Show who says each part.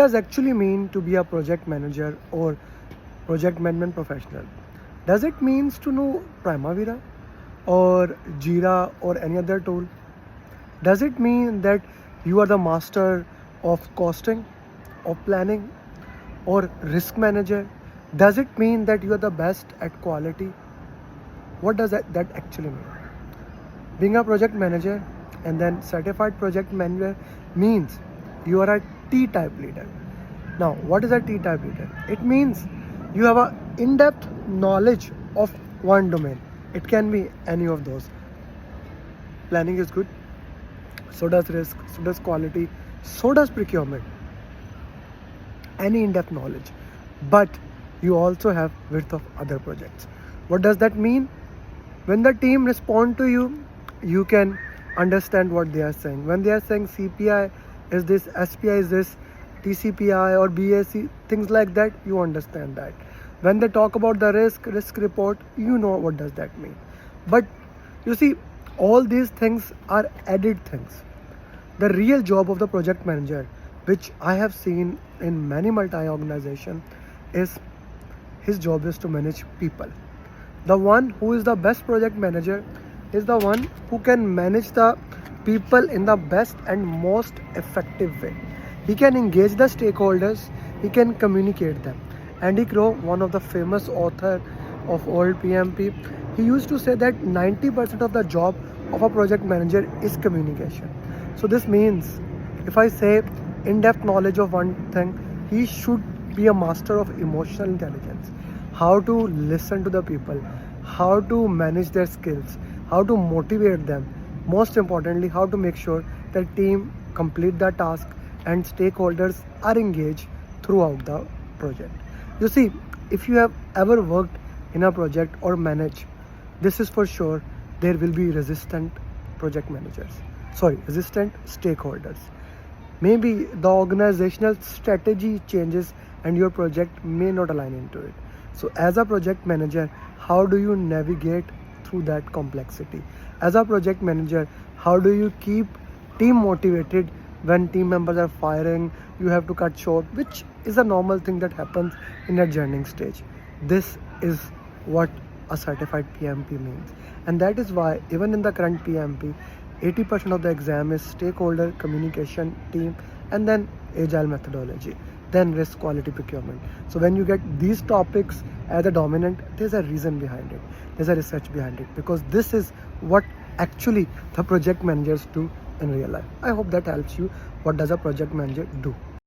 Speaker 1: does actually mean to be a project manager or project management professional? Does it means to know Primavera or Jira or any other tool? Does it mean that you are the master of costing, of planning, or risk manager? Does it mean that you are the best at quality? What does that actually mean? Being a project manager and then certified project manager means you are a T type leader. Now, what is a T type leader? It means you have a in-depth knowledge of one domain. It can be any of those. Planning is good, so does risk, so does quality, so does procurement. Any in-depth knowledge. But you also have width of other projects. What does that mean? When the team respond to you, you can understand what they are saying. When they are saying CPI is this, SPI is this, TCPI or BAC, things like that, you understand that. When they talk about the risk report, you know what does that mean. But you see, all these things are added things. The real job of the project manager, which I have seen in many multi-organizations, is his job is to manage people. The one who is the best project manager is the one who can manage the people in the best and most effective way. He can engage the stakeholders, he can communicate them. Andy Crow, one of the famous author of old PMP, he used to say that 90% of the job of a project manager is communication. So this means, if I say in-depth knowledge of one thing, he should be a master of emotional intelligence. How to listen to the people, how to manage their skills, how to motivate them. Most importantly, how to make sure that team complete the task and stakeholders are engaged throughout the project. You see, if you have ever worked in a project or managed, this is for sure, there will be resistant resistant stakeholders. Maybe the organizational strategy changes and your project may not align into it. So as a project manager, how do you navigate through that complexity? As a project manager, how do you keep team motivated when team members are firing, you have to cut short, which is a normal thing that happens in a journeying stage. This is what a certified PMP means. And that is why even in the current PMP, 80% of the exam is stakeholder communication, team, and then agile methodology, then risk, quality, procurement. So when you get these topics as a dominant, there's a reason behind it. There's a research behind it, because this is what actually the project managers do in real life. I hope that helps you. What does a project manager do?